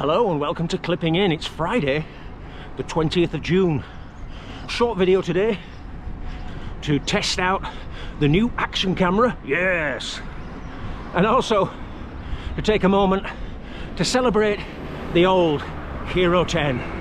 Hello and welcome to Clipping In. It's Friday, the 20th of June. Short video today to test out the new action camera, yes! And also to take a moment to celebrate the old Hero 10.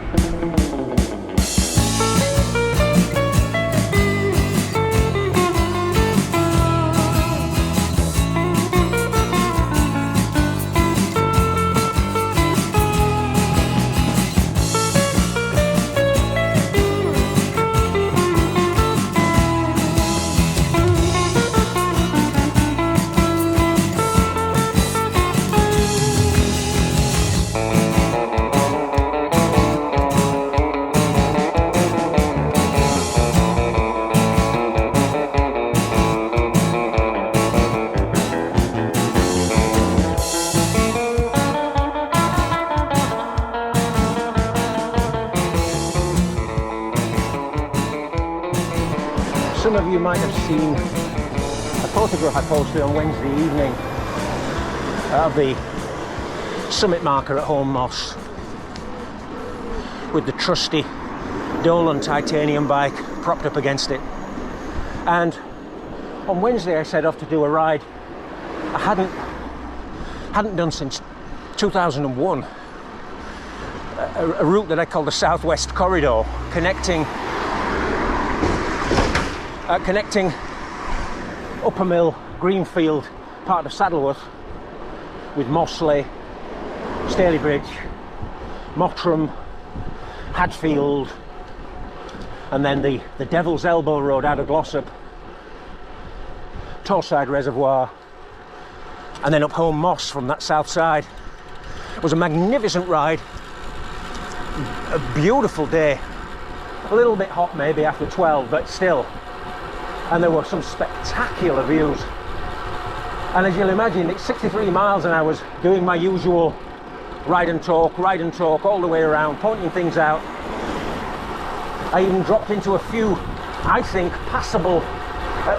Some of you might have seen a photograph I posted on Wednesday evening of the summit marker at Home Moss with the trusty Dolan titanium bike propped up against it. And on Wednesday I set off to do a ride I hadn't done since 2001, a route that I call the Southwest Corridor, connecting Uppermill, Greenfield, part of Saddleworth with Mossley, Stalybridge, Mottram, Hadfield, and then the Devil's Elbow Road out of Glossop, Torside Reservoir, and then up Home Moss from that south side. It was a magnificent ride, a beautiful day, a little bit hot maybe after 12, but still. And there were some spectacular views. And as you'll imagine, it's 63 miles and I was doing my usual ride and talk all the way around, pointing things out. I even dropped into a few, I think, passable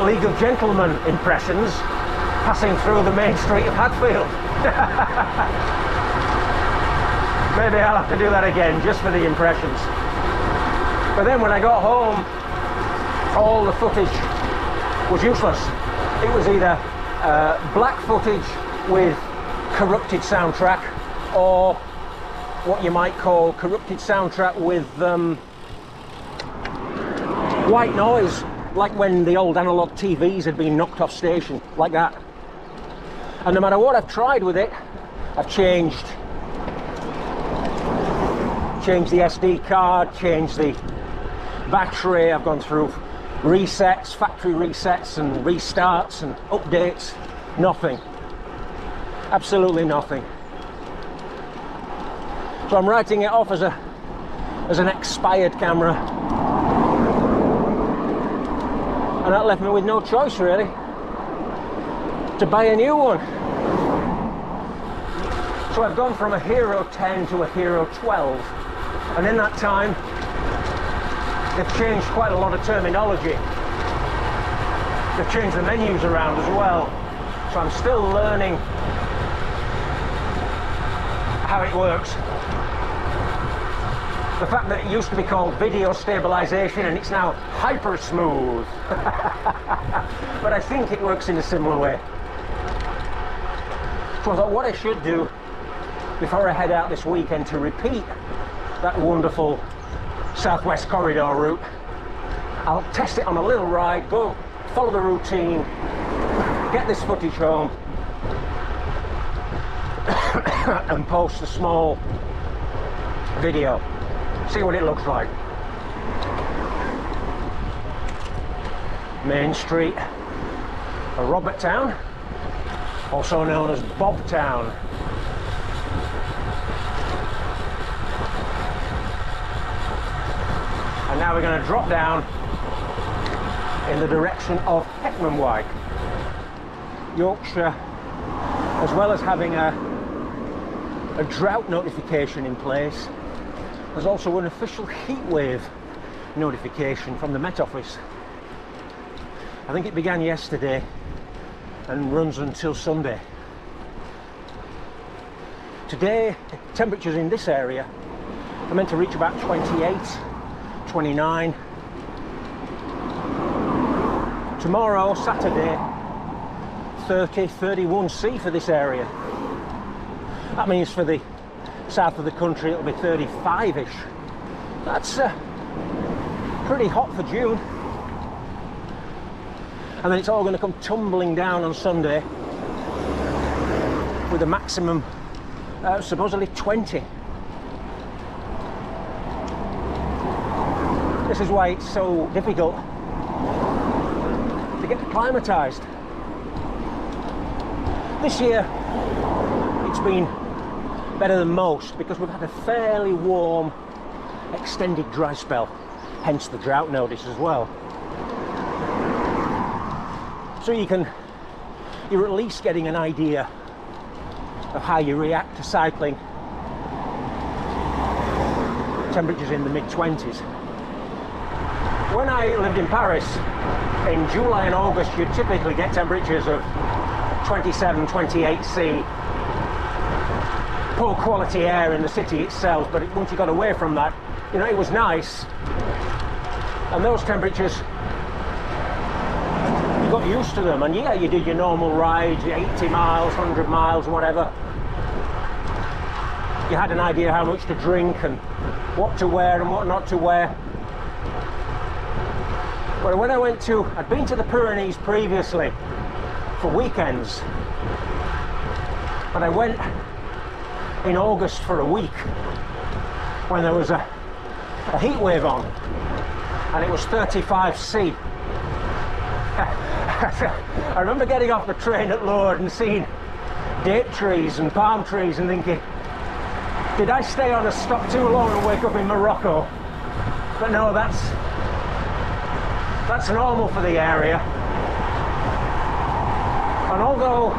League of Gentlemen impressions, passing through the main street of Hadfield. Maybe I'll have to do that again, just for the impressions. But then when I got home, all the footage was useless. It was either black footage with corrupted soundtrack, or what you might call corrupted soundtrack with white noise, like when the old analog TVs had been knocked off station, like that. And no matter what I've tried with it, I've changed the SD card, changed the battery, I've gone through resets, factory resets and restarts and updates. Nothing, absolutely nothing. So I'm writing it off as an expired camera, and that left me with no choice really to buy a new one. So I've gone from a Hero 10 to a Hero 12, and in that time they've changed quite a lot of terminology. They've changed the menus around as well. So I'm still learning how it works. The fact that it used to be called video stabilization and it's now HyperSmooth. But I think it works in a similar way. So I thought what I should do before I head out this weekend to repeat that wonderful Southwest Corridor route, I'll test it on a little ride, go follow the routine, get this footage home and post a small video, see what it looks like. Main Street of Roberttown, also known as Bobtown. And now we're going to drop down in the direction of Heckmanwijk, Yorkshire. As well as having a drought notification in place, there's also an official heatwave notification from the Met Office. I think it began yesterday and runs until Sunday. Today, temperatures in this area are meant to reach about 28, 29. Tomorrow, Saturday, 30, 31 C for this area. That means for the south of the country it'll be 35-ish. That's pretty hot for June. And then it's all going to come tumbling down on Sunday with a maximum supposedly 20. This is why it's so difficult to get acclimatized. This year it's been better than most because we've had a fairly warm extended dry spell, hence the drought notice as well. So you're at least getting an idea of how you react to cycling. Temperatures in the mid-20s. When I lived in Paris, in July and August you typically get temperatures of 27, 28 C. Poor quality air in the city itself, but once you got away from that, you know, it was nice. And those temperatures, you got used to them, and yeah, you did your normal rides, 80 miles, 100 miles, whatever. You had an idea how much to drink and what to wear and what not to wear. But when I'd been to the Pyrenees previously for weekends, but I went in August for a week when there was a heat wave on and it was 35 C. I remember getting off the train at Lourdes and seeing date trees and palm trees and thinking, did I stay on a stop too long and wake up in Morocco? But no, that's normal for the area. And although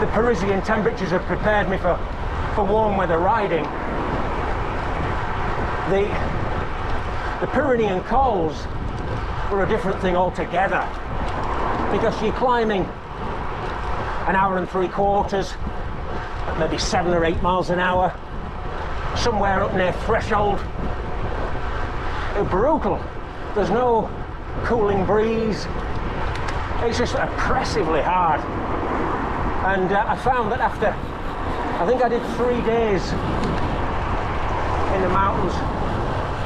the Parisian temperatures have prepared me for warm weather riding, the Pyrenean cols were a different thing altogether, because you're climbing an hour and 3/4, maybe 7 or 8 miles an hour, somewhere up near threshold. It's brutal. There's no cooling breeze. It's just oppressively hard. And I found that after, I think I did 3 days in the mountains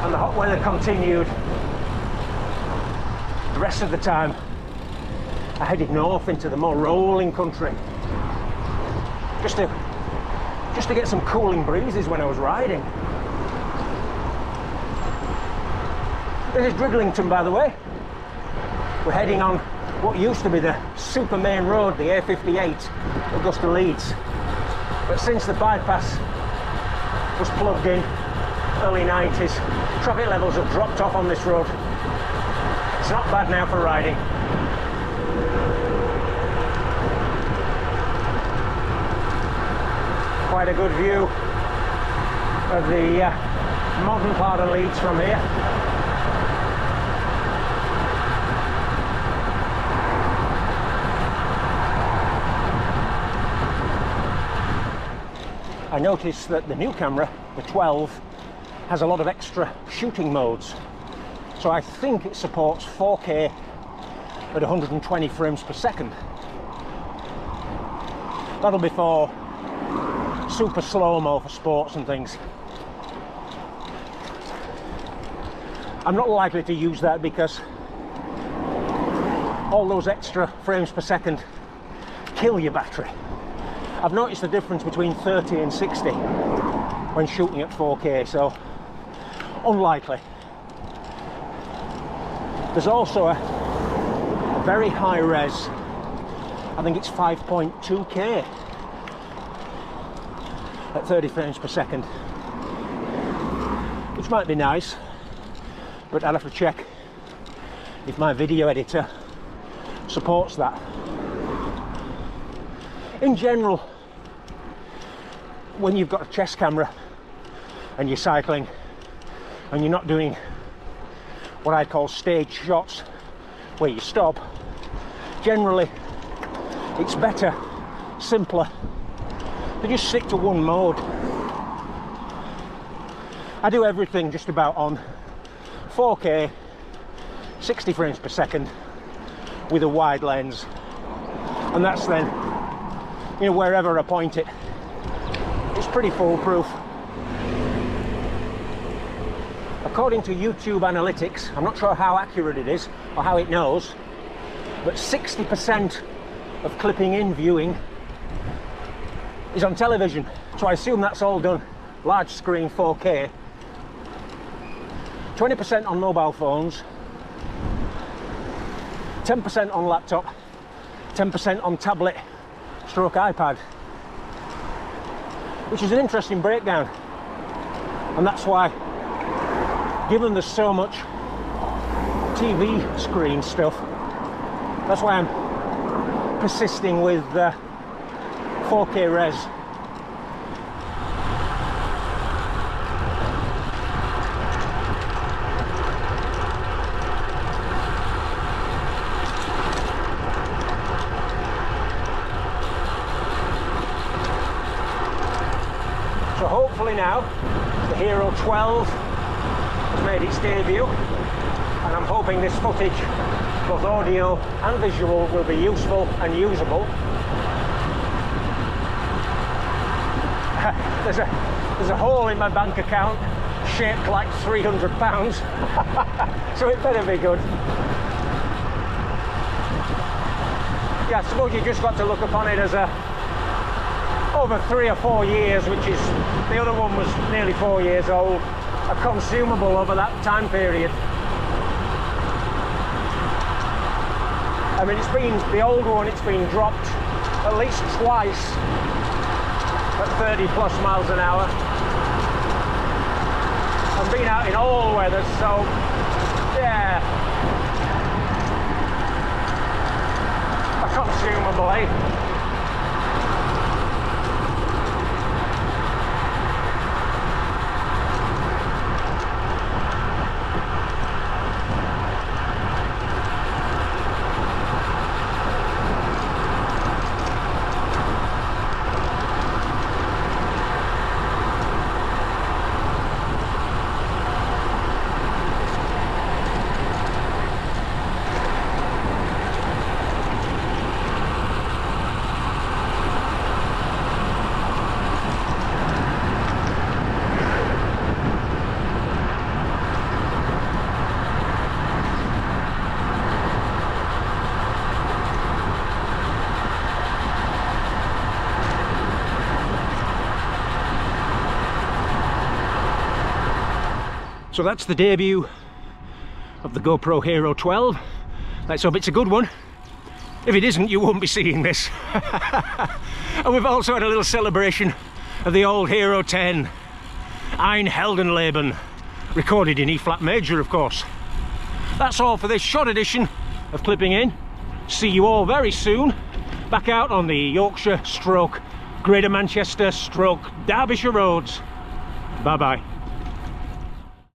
and the hot weather continued, the rest of the time I headed north into the more rolling country just to get some cooling breezes when I was riding. This is Dridlington, by the way. We're heading on what used to be the super main road, the A58, Augusta Leeds. But since the bypass was plugged in, early 90s, traffic levels have dropped off on this road. It's not bad now for riding. Quite a good view of the modern part of Leeds from here. I noticed that the new camera, the 12, has a lot of extra shooting modes. So I think it supports 4K at 120 frames per second. That'll be for super slow-mo for sports and things. I'm not likely to use that because all those extra frames per second kill your battery. I've noticed the difference between 30 and 60 when shooting at 4K, so unlikely. There's also a very high res, I think it's 5.2K at 30 frames per second, which might be nice, but I'll have to check if my video editor supports that. In general, when you've got a chest camera and you're cycling and you're not doing what I call stage shots where you stop, generally it's better, simpler they just stick to one mode. I do everything just about on 4K, 60 frames per second with a wide lens, and that's then, you know, wherever I point it, it's pretty foolproof. According to YouTube analytics, I'm not sure how accurate it is or how it knows, but 60% of clipping in viewing is on television. So I assume that's all done large screen 4K. 20% on mobile phones, 10% on laptop, 10% on tablet stroke iPad, which is an interesting breakdown. And that's why, given there's so much TV screen stuff, that's why I'm persisting with 4K res. So hopefully now the Hero 12 has made its debut, and I'm hoping this footage, both audio and visual, will be useful and usable. There's a hole in my bank account shaped like £300, so it better be good. Yeah, I suppose you just got to look upon it as over 3 or 4 years, which is, the other one was nearly 4 years old, a consumable over that time period. I mean, it's been, the old one, it's been dropped at least twice at 30 plus miles an hour. I've been out in all weathers, so yeah, a consumable, eh? So that's the debut of the GoPro Hero 12. Let's hope it's a good one. If it isn't, you won't be seeing this. And we've also had a little celebration of the old Hero 10, Ein Heldenleben, recorded in E-flat major, of course. That's all for this short edition of Clipping In. See you all very soon, back out on the Yorkshire stroke Greater Manchester stroke Derbyshire roads. Bye bye.